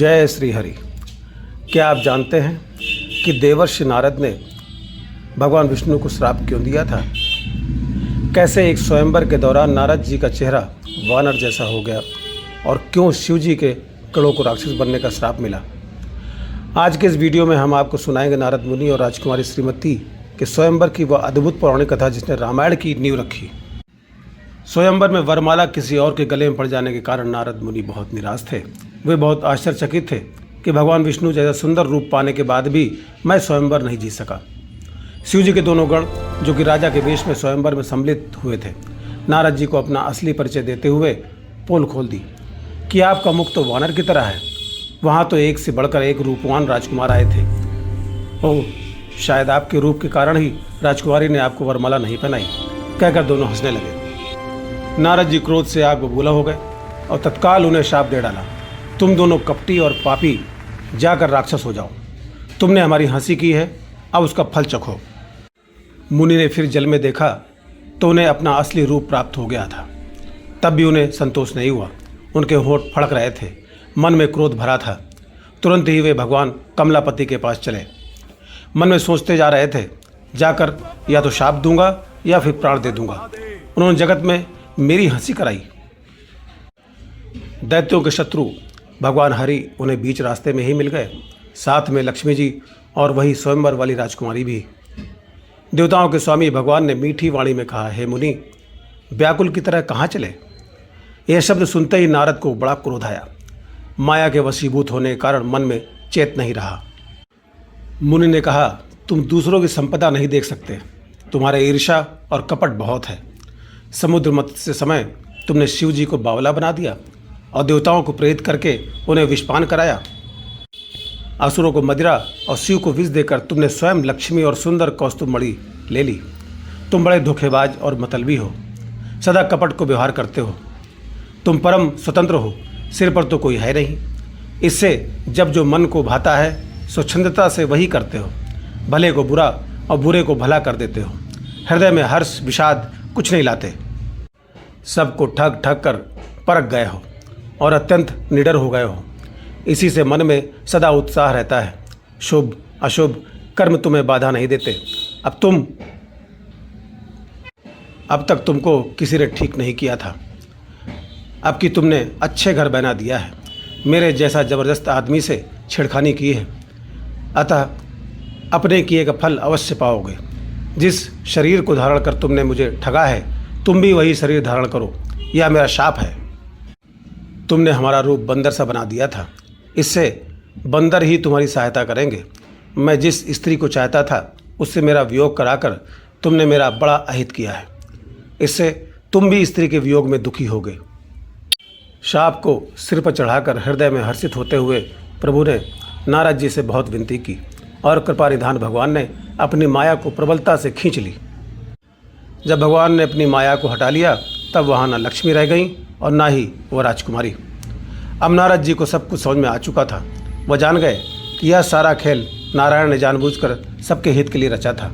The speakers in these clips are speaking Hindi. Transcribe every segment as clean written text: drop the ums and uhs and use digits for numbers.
जय श्री हरि। क्या आप जानते हैं कि देवर्षि नारद ने भगवान विष्णु को श्राप क्यों दिया था? कैसे एक स्वयंवर के दौरान नारद जी का चेहरा वानर जैसा हो गया और क्यों शिव जी के कड़ों को राक्षस बनने का श्राप मिला? आज के इस वीडियो में हम आपको सुनाएंगे नारद मुनि और राजकुमारी श्रीमती के स्वयंवर की वह अद्भुत पौराणिक कथा जिसने रामायण की नींव रखी। स्वयंवर में वरमाला किसी और के गले में पड़ जाने के कारण नारद मुनि बहुत निराश थे। वे बहुत आश्चर्यचकित थे कि भगवान विष्णु जैसा सुंदर रूप पाने के बाद भी मैं स्वयंवर नहीं जीत सका। शिव जी के दोनों गण जो कि राजा के वेश में स्वयंवर में सम्मिलित हुए थे, नारद जी को अपना असली परिचय देते हुए पोल खोल दी कि आपका मुख तो वानर की तरह है। वहाँ तो एक से बढ़कर एक रूपवान राजकुमार आए थे। ओह, शायद आपके रूप के कारण ही राजकुमारी ने आपको वरमाला नहीं पहनाई, कहकर दोनों हंसने लगे। नारद जी क्रोध से आग बबूला हो गए और तत्काल उन्हें शाप दे डाला, तुम दोनों कपटी और पापी जाकर राक्षस हो जाओ। तुमने हमारी हंसी की है, अब उसका फल चखो। मुनि ने फिर जल में देखा तो उन्हें अपना असली रूप प्राप्त हो गया था। तब भी उन्हें संतोष नहीं हुआ। उनके होंठ फड़क रहे थे, मन में क्रोध भरा था। तुरंत ही वे भगवान कमलापति के पास चले। मन में सोचते जा रहे थे, जाकर या तो शाप दूंगा या फिर प्राण दे दूंगा। उन्होंने जगत में मेरी हंसी कराई। दैत्यों के शत्रु भगवान हरि उन्हें बीच रास्ते में ही मिल गए, साथ में लक्ष्मी जी और वही स्वयंवर वाली राजकुमारी भी। देवताओं के स्वामी भगवान ने मीठी वाणी में कहा, हे मुनि, व्याकुल की तरह कहाँ चले? यह शब्द सुनते ही नारद को बड़ा क्रोध आया। माया के वशीभूत होने के कारण मन में चेत नहीं रहा। मुनि ने कहा, तुम दूसरों की संपदा नहीं देख सकते, तुम्हारे ईर्ष्या और कपट बहुत है। समुद्र मत्स्य समय तुमने शिव जी को बावला बना दिया और देवताओं को प्रेरित करके उन्हें विषपान कराया। असुरों को मदिरा और शिव को विष देकर तुमने स्वयं लक्ष्मी और सुंदर कौस्तुभ मणि ले ली। तुम बड़े धोखेबाज और मतलबी हो, सदा कपट को व्यवहार करते हो। तुम परम स्वतंत्र हो, सिर पर तो कोई है नहीं। इससे जब जो मन को भाता है स्वच्छंदता से वही करते हो। भले को बुरा और बुरे को भला कर देते हो। हृदय में हर्ष विषाद कुछ नहीं लाते। सबको ठग ठग कर परख गए हो और अत्यंत निडर हो गए हो। इसी से मन में सदा उत्साह रहता है। शुभ अशुभ कर्म तुम्हें बाधा नहीं देते। अब तक तुमको किसी ने ठीक नहीं किया था। अब कि तुमने अच्छे घर बना दिया है, मेरे जैसा जबरदस्त आदमी से छेड़खानी की है, अतः अपने किए का फल अवश्य पाओगे। जिस शरीर को धारण कर तुमने मुझे ठगा है, तुम भी वही शरीर धारण करो, यह मेरा शाप है। तुमने हमारा रूप बंदर सा बना दिया था, इससे बंदर ही तुम्हारी सहायता करेंगे। मैं जिस स्त्री को चाहता था उससे मेरा वियोग कराकर तुमने मेरा बड़ा अहित किया है। इससे तुम भी स्त्री के वियोग में दुखी होगे। शाप को सिर पर चढ़ाकर हृदय में हर्षित होते हुए प्रभु ने नारद जी से बहुत विनती की और कृपा निधान भगवान ने अपनी माया को प्रबलता से खींच ली। जब भगवान ने अपनी माया को हटा लिया तब वहाँ न लक्ष्मी रह गई और ना ही वह राजकुमारी। अब नारद जी को सब कुछ समझ में आ चुका था। वह जान गए कि यह सारा खेल नारायण ने जानबूझकर सबके हित के लिए रचा था।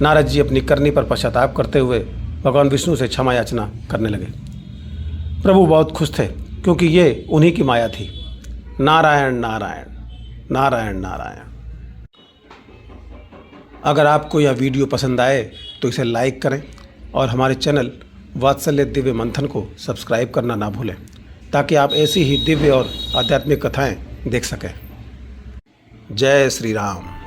नारद जी अपनी करनी पर पश्चाताप करते हुए भगवान विष्णु से क्षमा याचना करने लगे। प्रभु बहुत खुश थे क्योंकि ये उन्हीं की माया थी। नारायण नारायण नारायण नारायण। अगर आपको यह वीडियो पसंद आए तो इसे लाइक करें और हमारे चैनल वात्सल्य दिव्य मंथन को सब्सक्राइब करना ना भूलें, ताकि आप ऐसी ही दिव्य और आध्यात्मिक कथाएं देख सकें। जय श्री राम।